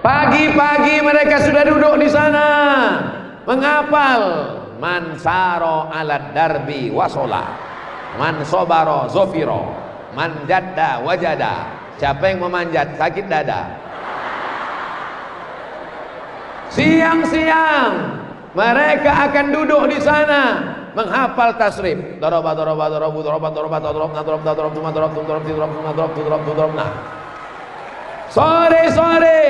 Pagi-pagi mereka sudah duduk di sana menghafal man saro alad darbi wasola, man sobaro zofiro, man jadda wajada. Siapa yang memanjat sakit dada. Siang-siang mereka akan duduk di sana menghafal tasrif. Doroba doroba dorobu doroba doroba dorob na dorob na dorob tuma dorob tum dorob ti dorob tuma dorob tu dorob tu dorob na. Sore-sore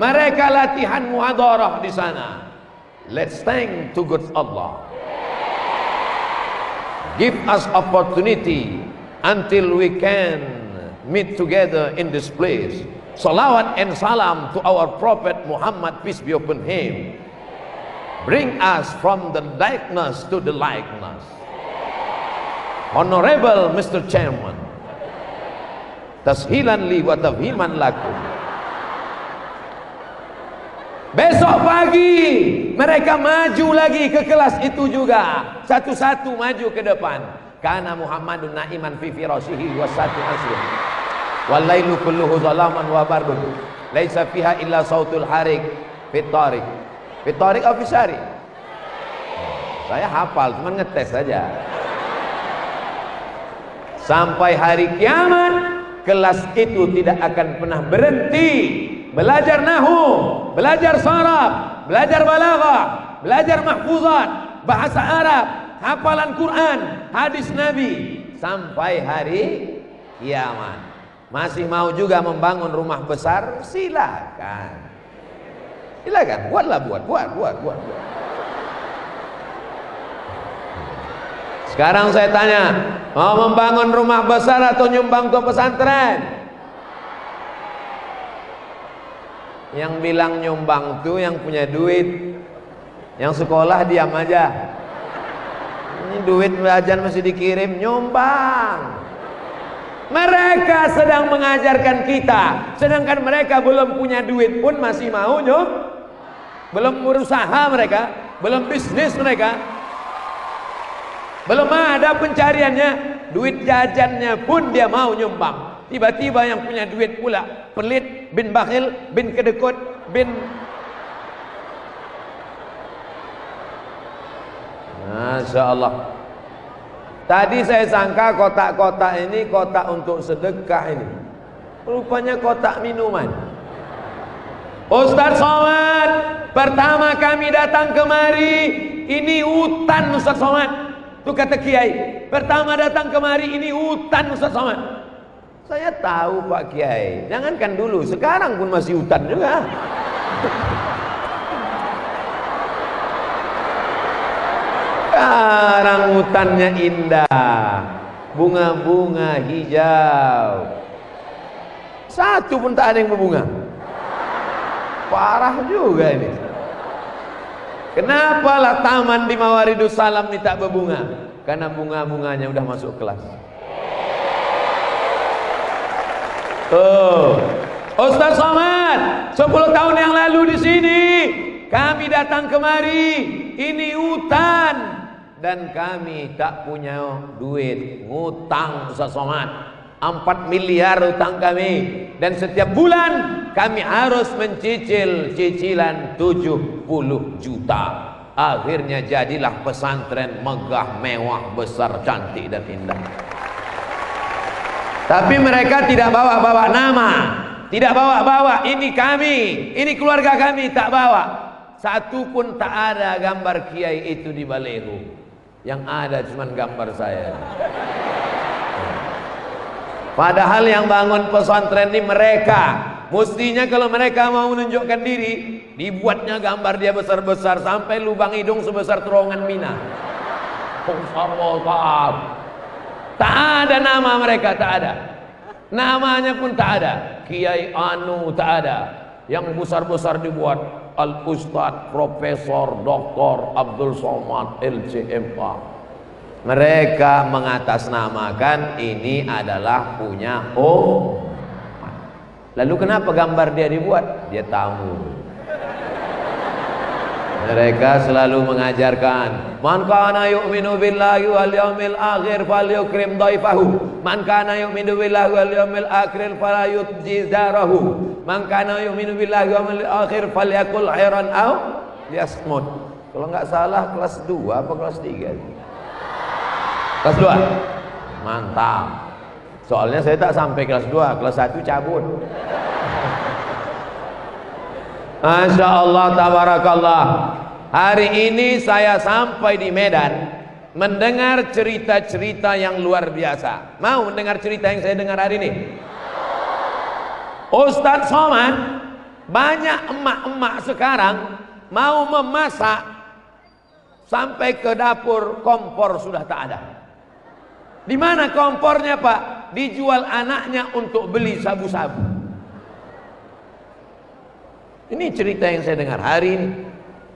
mereka latihan muhadarah di sana. Let's thank to good Allah. Give us opportunity until we can meet together in this place. Salawat and salam to our Prophet Muhammad, peace be upon him. Bring us from the darkness to the likeness. Honorable Mr. Chairman, tashilan li wa tafhiman lakum. Besok pagi mereka maju lagi ke kelas itu juga, satu-satu maju ke depan. Kana Muhammadun na'iman fi firashihi wasatu asri walailu kulluhu zalaman wa bardun laisa fiha illa sautul harik fit tariq atau syari. Saya hafal, cuma ngetes saja. Sampai hari kiamat kelas itu tidak akan pernah berhenti belajar nahu, belajar sharaf, belajar balaghah, belajar mahfuzat, bahasa Arab, hafalan Quran, hadis Nabi sampai hari kiamat. Masih mau juga membangun rumah besar? Silakan. Silakan, buat. Sekarang saya tanya, mau membangun rumah besar atau nyumbang ke pesantren? Yang bilang nyumbang tuh yang punya duit, yang sekolah diam aja. Ini duit belajar masih dikirim, nyumbang. Mereka sedang mengajarkan kita, sedangkan mereka belum punya duit pun masih mau belum berusaha mereka, belum bisnis mereka, belum ada pencariannya, duit jajannya pun dia mau nyumbang. Tiba-tiba yang punya duit pula pelit, bin bakhil, bin kedekut, bin Masya Allah. Tadi saya sangka kotak-kotak ini kotak untuk sedekah ini, rupanya kotak minuman. Ustaz Somad, pertama kami datang kemari ini hutan Ustaz Somad. Itu kata Kiai, pertama datang kemari ini hutan Ustaz Somad. Saya tahu Pak Kiai, jangankan dulu, sekarang pun masih hutan juga. Sekarang hutannya indah, bunga-bunga hijau, satu pun tak ada yang berbunga. Parah juga ini. Kenapa lah taman di Mawaridus Salam ini tak berbunga? Karena bunga-bunganya udah masuk kelas. Tuh, Ustaz Somad, 10 tahun yang lalu di sini kami datang kemari, ini hutan. Dan kami tak punya duit, ngutang Ustaz Somad 4 miliar utang kami. Dan setiap bulan kami harus mencicil cicilan 70 juta. Akhirnya jadilah pesantren megah, mewah, besar, cantik dan indah. Tapi mereka tidak bawa-bawa nama, tidak bawa-bawa ini kami, ini keluarga kami, tak bawa. Satu pun tak ada gambar kiai itu di balehu. Yang ada cuma gambar saya. Padahal yang bangun pesantren ini mereka. Mestinya kalau mereka mau menunjukkan diri, dibuatnya gambar dia besar-besar sampai lubang hidung sebesar terowongan Mina. Tak ada nama mereka, tak ada. Namanya pun tak ada. Kiai Anu tak ada. Yang besar-besar dibuat Al-Ustadz Profesor Dr. Abdul Somad LCMA. Mereka mengatasnamakan ini adalah punya Lalu kenapa gambar dia dibuat? Dia tamu. Mereka selalu mengajarkan, man kana yu'minu billahi wal yawmil akhir falyukrim dhaifahu, man kana yu'minu billahi wal yawmil akhir falyutji zarahu, man kana yu'minu billahi wal yawmil akhir falyakul khairan aw liyasmut. Kalau nggak salah kelas 2 apa kelas 3? Kelas 2. Mantap. Soalnya saya tak sampai kelas 2, kelas 1 cabut. Masya Allah, tabarakallah. Hari ini saya sampai di Medan mendengar cerita-cerita yang luar biasa. Mau mendengar cerita yang saya dengar hari ini? Ustadz Somad, banyak emak-emak sekarang mau memasak sampai ke dapur kompor sudah tak ada. Di mana kompornya, Pak? Dijual anaknya untuk beli sabu-sabu. Ini cerita yang saya dengar hari ini.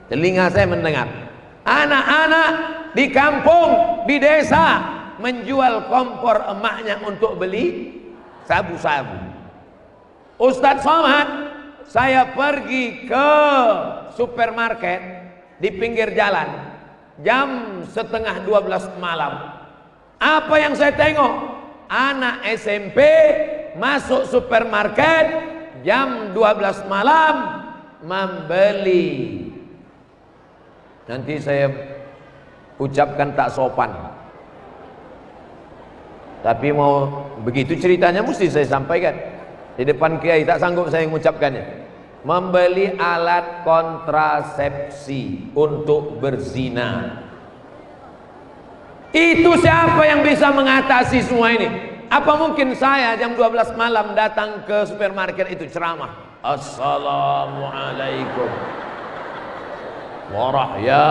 Telinga saya mendengar. Anak-anak di kampung, di desa menjual kompor emaknya untuk beli sabu-sabu. Ustadz Somad, saya pergi ke supermarket di pinggir jalan jam setengah 12 malam. Apa yang saya tengok? Anak SMP masuk supermarket jam 12 malam membeli. Nanti saya ucapkan tak sopan, tapi mau begitu ceritanya mesti saya sampaikan di depan kiai, tak sanggup saya mengucapkannya. Membeli alat kontrasepsi untuk berzina. Itu siapa yang bisa mengatasi semua ini? Apa mungkin saya jam 12 malam datang ke supermarket itu ceramah, Assalamualaikum ya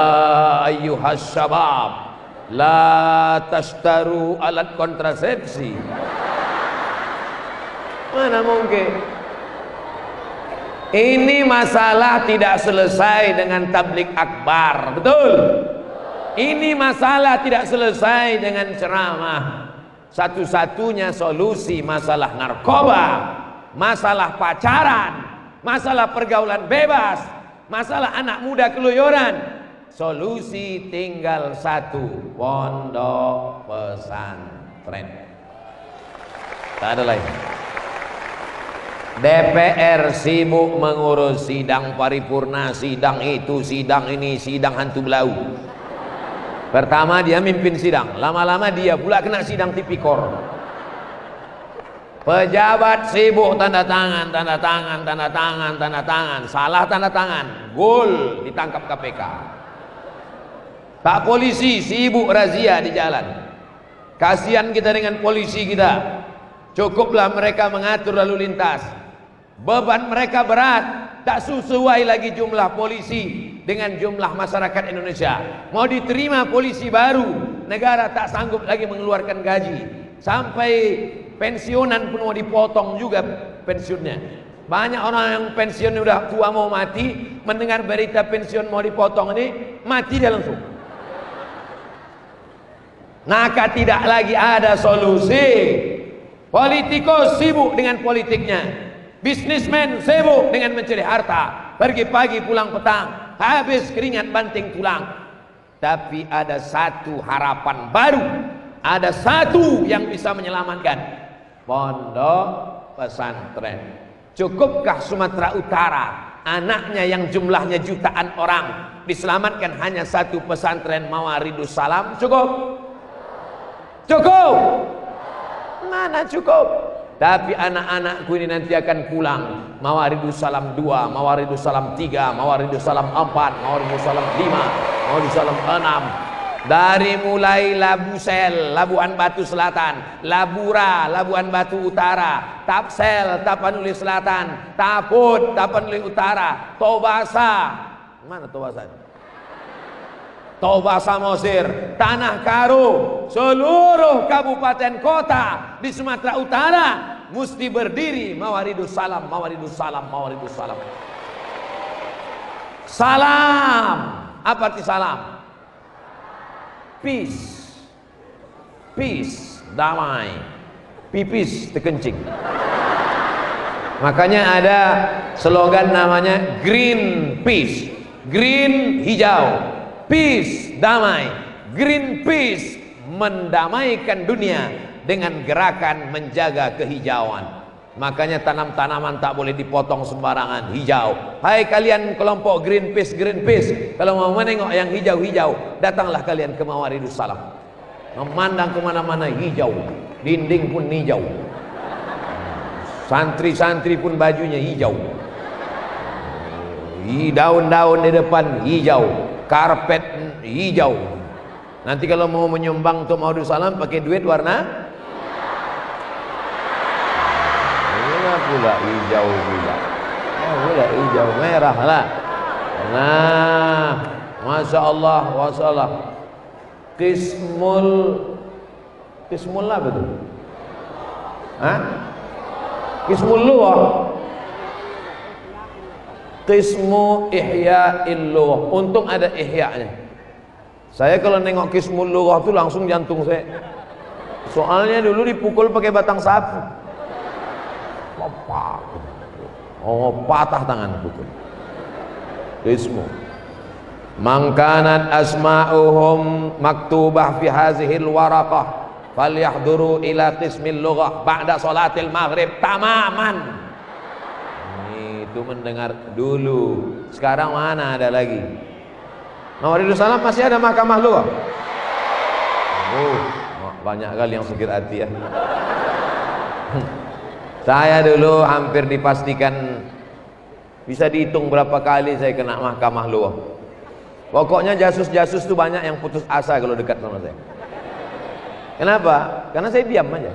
ayyuhas syabab la tashtaru alat kontrasepsi. Mana mungkin? Ini masalah tidak selesai dengan tablik akbar, betul? Ini masalah tidak selesai dengan ceramah. Satu-satunya solusi masalah narkoba, masalah pacaran, masalah pergaulan bebas, masalah anak muda keluyuran, solusi tinggal satu: pondok pesantren. Tak ada lain. DPR sibuk mengurus sidang paripurna, sidang itu, sidang ini, sidang hantu belau. Pertama dia mimpin sidang, lama-lama dia pula kena sidang tipikor. Pejabat sibuk tanda tangan, tanda tangan, tanda tangan, tanda tangan, salah tanda tangan, gol, ditangkap KPK. Pak polisi sibuk razia di jalan. Kasihan kita dengan polisi kita. Cukuplah mereka mengatur lalu lintas. Beban mereka berat, tak sesuai lagi jumlah polisi dengan jumlah masyarakat Indonesia. Mau diterima polisi baru, negara tak sanggup lagi mengeluarkan gaji. Sampai pensiunan pun mau dipotong juga pensiunnya. Banyak orang yang pensiun udah tua mau mati, mendengar berita pensiun mau dipotong ini, mati dia langsung. Maka tidak lagi ada solusi. Politikus sibuk dengan politiknya. Bisnismen sibuk dengan mencari harta, pergi pagi pulang petang, habis keringat banting tulang. Tapi ada satu harapan baru, ada satu yang bisa menyelamatkan: pondok pesantren. Cukupkah Sumatera Utara, anaknya yang jumlahnya jutaan orang, diselamatkan hanya satu pesantren Mawaridus Salam? Cukup? Cukup? Mana cukup? Tapi anak-anakku ini nanti akan pulang. Mawaridus Salam 2, Mawaridus Salam 3, Mawaridus Salam 4, Mawaridus Salam 5, Mawaridus Salam 6. Dari mulai Labusel, Labuan Batu Selatan, Labura, Labuan Batu Utara, Tapsel, Tapanuli Selatan, Taput, Tapanuli Utara, Tobasa. Mana Tobasa? Toba Samosir, Tanah Karo, seluruh kabupaten kota di Sumatera Utara mesti berdiri Mawaridus Salam, Mawaridus Salam, Mawaridus Salam. Salam. Apa arti salam? Peace. Peace, damai. Pipis terkencing. Makanya ada slogan namanya Green Peace. Green hijau, peace damai. Greenpeace mendamaikan dunia dengan gerakan menjaga kehijauan. Makanya tanam-tanaman tak boleh dipotong sembarangan, hijau. Hai kalian kelompok Greenpeace, kalau mau menengok yang hijau-hijau, datanglah kalian ke Mawaridus Salam. Memandang kemana-mana hijau, dinding pun hijau, santri-santri pun bajunya hijau, daun-daun di depan hijau, karpet hijau. Nanti kalau mau menyumbang untuk Mawaridus Salam pakai duit warna pula hijau juga, pula hijau merah lah. Nah, masya Allah, wassalam. Kismul lah betul. Hah? Kismul luah. Qismu ihya'il luah. Untung ada ihya'-nya. Saya kalau nengok kismul luah tuh langsung jantung saya. Soalnya dulu dipukul pakai batang sapu. Oh, patah tangan pukul. Qismu. Mangkanat asma'uhum maktubah fi hazihil waraqah falyahduru ila qismil lughah ba'da salatil maghrib tamaman. Itu mendengar dulu. Sekarang mana ada lagi? Mawaridus Salam masih ada mahkamah lughah. Banyak kali yang sakit hati ya. Saya dulu hampir dipastikan, bisa dihitung berapa kali saya kena mahkamah lughah. Pokoknya jasus-jasus itu banyak yang putus asa kalau dekat sama saya. Kenapa? Karena saya diam aja.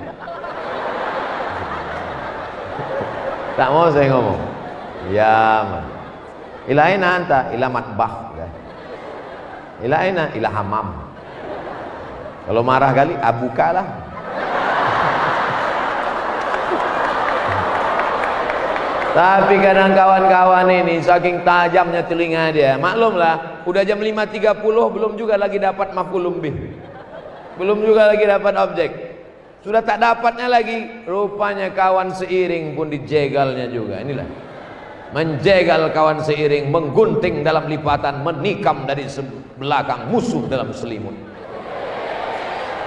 Tak mau saya ngomong. Diam. Ila aina anta? Ila matbah. Ila aina? Ila hamam. Kalau marah kali, abukalah. Tapi kadang kawan-kawan ini saking tajamnya telinga dia, maklumlah, udah jam 5.30 belum juga lagi dapat maf'ulun bih, belum juga lagi dapat objek, sudah tak dapatnya lagi, rupanya kawan seiring pun dijegalnya juga. Inilah menjegal kawan seiring, menggunting dalam lipatan, menikam dari belakang, musuh dalam selimut.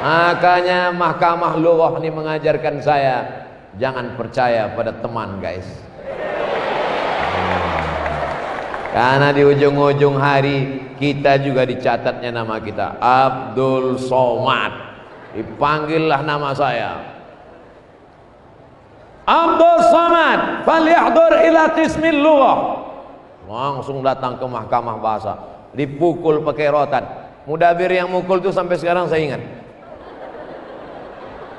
Makanya mahkamah lughah ini mengajarkan saya jangan percaya pada teman, guys. Karena di ujung-ujung hari kita juga dicatatnya nama kita, Abdul Somad. Dipanggillah nama saya, Abdul Somad, falyahdur ila qismil lughah. Langsung datang ke mahkamah bahasa, dipukul pakai rotan. Mudabir yang mukul itu sampai sekarang saya ingat.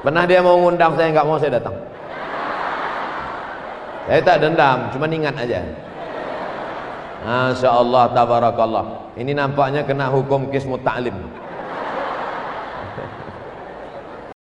Pernah dia mau ngundang saya, nggak mau saya datang. Saya tak dendam, cuma ingat aja. Masya Allah, tabarakallah. Ini nampaknya kena hukum qismu ta'lim.